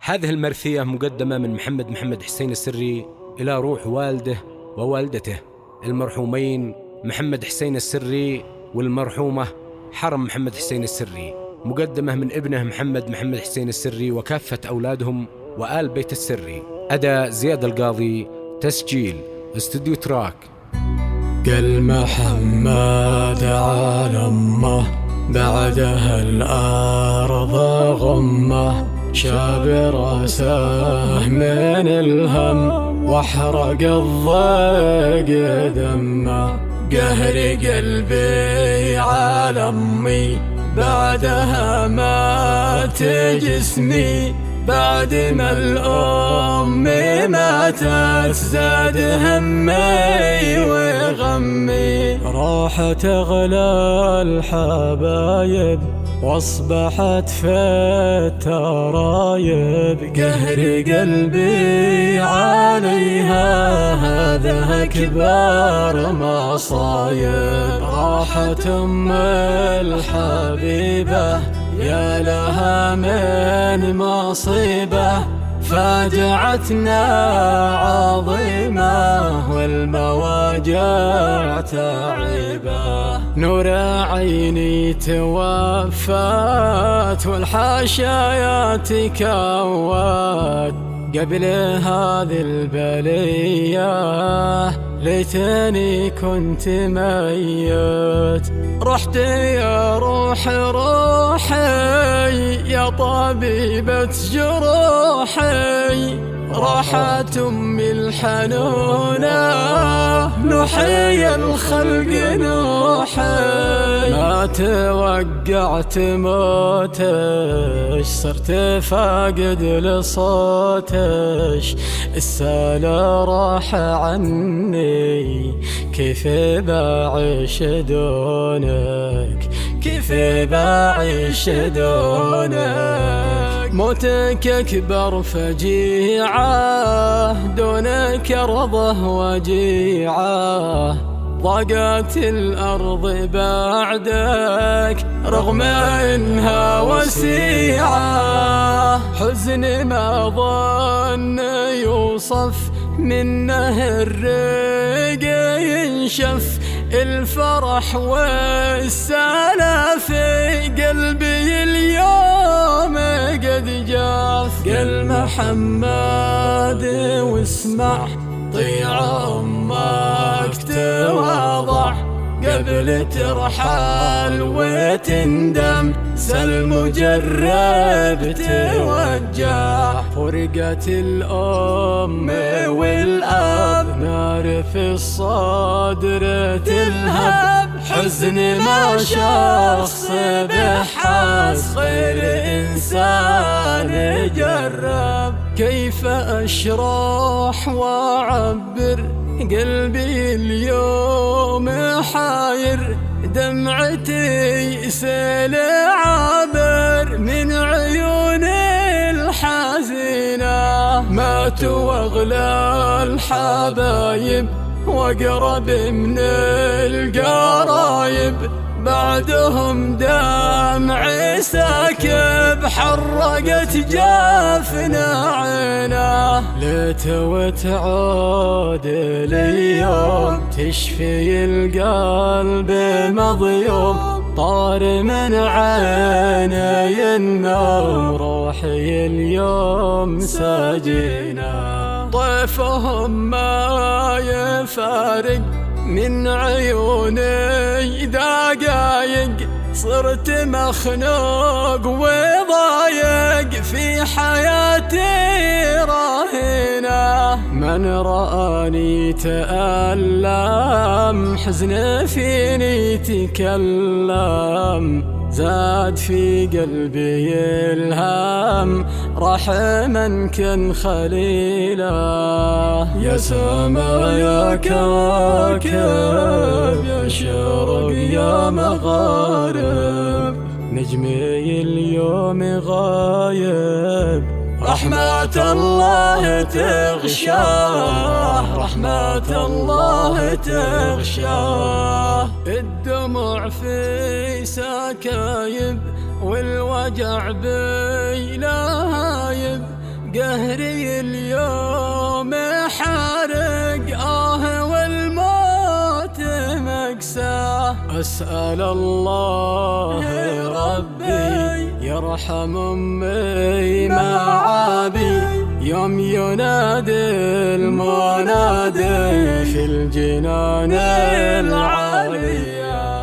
هذه المرثية مقدمة من محمد حسين السري إلى روح والده ووالدته المرحومين محمد حسين السري والمرحومة حرم محمد حسين السري، مقدمة من ابنه محمد حسين السري وكافة أولادهم وآل بيت السري. أداء زياد القاضي، تسجيل استوديو تراك. قال محمد على أمه بعدها الأرض غمه، شاب راسه من الهم واحرق الضيق دمه. قهر قلبي على أمي بعدها مات جسمي، بعد ما الأم ماتت زاد همي وغمي. راحت أغلى الحبايب واصبحت في الترايب، قهر قلبي عليها هذا كبار مصايب. راحت أم الحبيبة يا لها من مصيبة، فاجعتنا عظيمة والمواجع تعيبة. نور عيني توفت والحاشايات كوت، قبل هذه البلية ليتني كنت ميت. رحت يا روحي يا طبيبة جروحي، راحت أمي الحنونة نحي الخلق نوحي. ما توقعت موتش صرت فاقد لصوتش، السالة راح عني كيف بعيش دونك، كيف بعيش دونك. موتك أكبر فجيعة دونك أرضه وجيعة، ضاقت الأرض بعدك رغم إنها وسيعة. حزن ما ظن يوصف منه الرق ينشف، الفرح والسلا في قلبي اليوم قد جاف. قال محمد واسمع طيع أمك تواضع، قبل ترحل وتندم سل مجرب توجع. فرقت الأم والأب نار في الصدر تلهب، حزن ما شخص بحس غير إنسان جرب. كيف أشرح وأعبر قلبي اليوم حاير، دمعتي سيل عابر من عيوني الحزينة. ماتوا أغلى الحبايب وأقرب من القرايب، بعدهم دمعي ساكب حرقت جافنا عينه. ليت وتعود اليوم تشفي القلب مضيوم، طار من عيني النوم روحي اليوم ساجينه. طيفهم ما يفارق من عيوني دقايق، صرت مخنوق وضايق في حياتي راهنة. من رآني تألم حزن فيني تكلم، زاد في قلبي الهم راح من كان خليله. يا سما يا كواكب يا شرق يا مغارب، نجمي اليوم غايب رحمة الله تغشاه، رحمة الله تغشاه. الدموع في سكايب والوجع بي لهايب، قهري اليوم حارق والموت مكساه. أسأل الله ربي يرحم أمي معابي يوم ينادي المنادي في الجنان العالية.